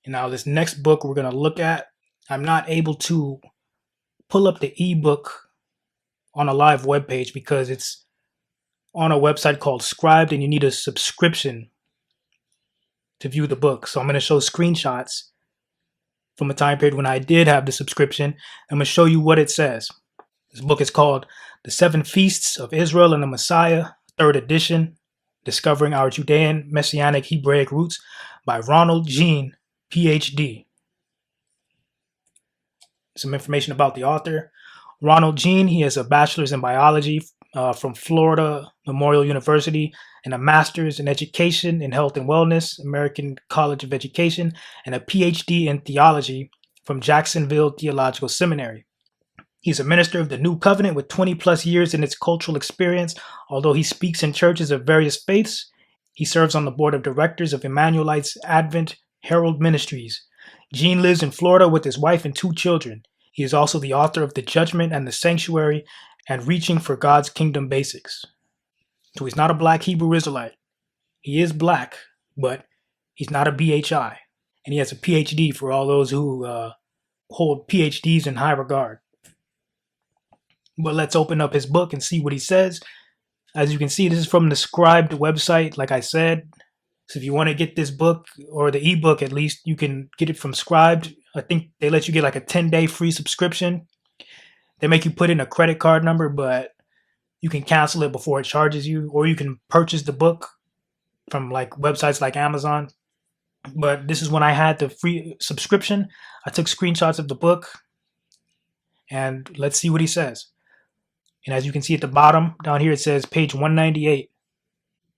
And now this next book we're going to look at, I'm not able to pull up the ebook on a live web page because it's on a website called Scribed and you need a subscription to view the book. So I'm going to show screenshots from a time period when I did have the subscription. I'm going to show you what it says. This book is called The Seven Feasts of Israel and the Messiah, 3rd edition, Discovering Our Judean-Messianic Hebraic Roots by Ronald Jean, Ph.D. Some information about the author. Ronald Jean, he has a bachelor's in biology from Florida Memorial University and a master's in education in health and wellness, American College of Education, and a Ph.D. in theology from Jacksonville Theological Seminary. He's a minister of the New Covenant with 20 plus years in its cultural experience. Although he speaks in churches of various faiths, he serves on the board of directors of Emmanuelites Advent Herald Ministries. Jean lives in Florida with his wife and 2 children. He is also the author of The Judgment and the Sanctuary and Reaching for God's Kingdom Basics. So he's not a black Hebrew Israelite. He is black, but he's not a BHI. And he has a PhD for all those who hold PhDs in high regard. But let's open up his book and see what he says. As you can see, this is from the Scribed website, like I said. So if you want to get this book, or the ebook at least, you can get it from Scribed. I think they let you get like a 10-day free subscription. They make you put in a credit card number, but you can cancel it before it charges you, or you can purchase the book from like websites like Amazon. But this is when I had the free subscription. I took screenshots of the book, and let's see what he says. And as you can see at the bottom down here, it says page 198.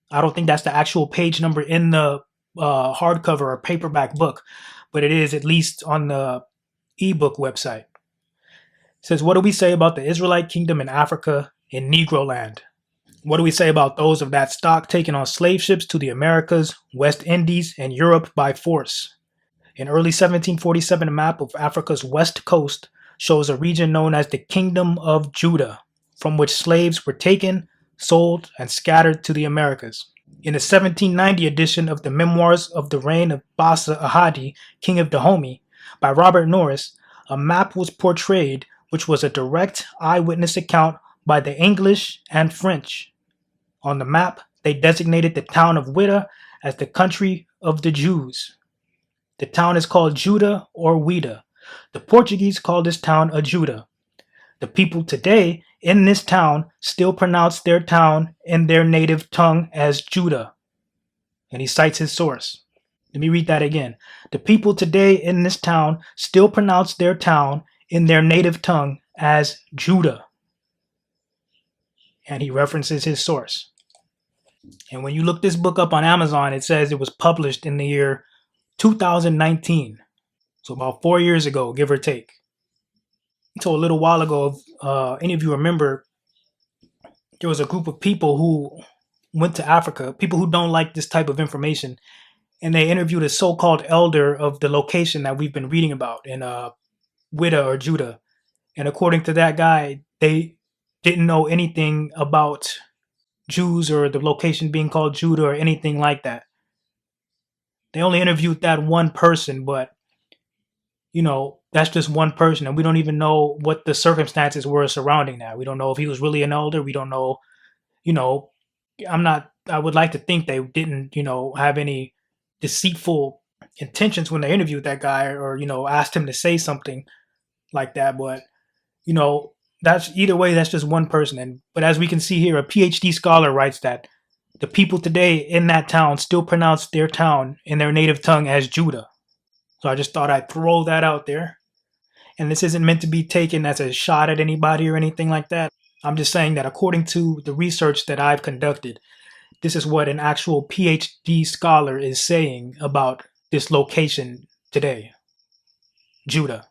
I don't think that's the actual page number in the hardcover or paperback book, but it is at least on the ebook website. It says, what do we say about the Israelite kingdom in Africa, in Negro land? What do we say about those of that stock taken on slave ships to the Americas, West Indies, and Europe by force? In early 1747, a map of Africa's west coast shows a region known as the Kingdom of Judah, from which slaves were taken, sold, and scattered to the Americas. In the 1790 edition of the Memoirs of the Reign of Bassa Ahadi, King of Dahomey, by Robert Norris, a map was portrayed which was a direct eyewitness account by the English and French. On the map, they designated the town of Whydah as the country of the Jews. The town is called Judah or Whydah. The Portuguese call this town Ajuda. The people today in this town still pronounce their town in their native tongue as Judah. And he cites his source. Let me read that again. The people today in this town still pronounce their town in their native tongue as Judah. And he references his source. And when you look this book up on Amazon, it says it was published in the year 2019. So about 4 years ago, give or take. So a little while ago, any of you remember, there was a group of people who went to Africa, people who don't like this type of information, and they interviewed a so-called elder of the location that we've been reading about in Whydah or Judah. And according to that guy, they didn't know anything about Jews or the location being called Judah or anything like that. They only interviewed that one person, but that's just one person, and we don't even know what the circumstances were surrounding that. We don't know if he was really an elder. We don't know, I would like to think they didn't, have any deceitful intentions when they interviewed that guy or, asked him to say something like that. But, that's either way, that's just one person. But as we can see here, a PhD scholar writes that the people today in that town still pronounce their town in their native tongue as Judah. So I just thought I'd throw that out there. And this isn't meant to be taken as a shot at anybody or anything like that. I'm just saying that according to the research that I've conducted, this is what an actual PhD scholar is saying about this location today, Judah.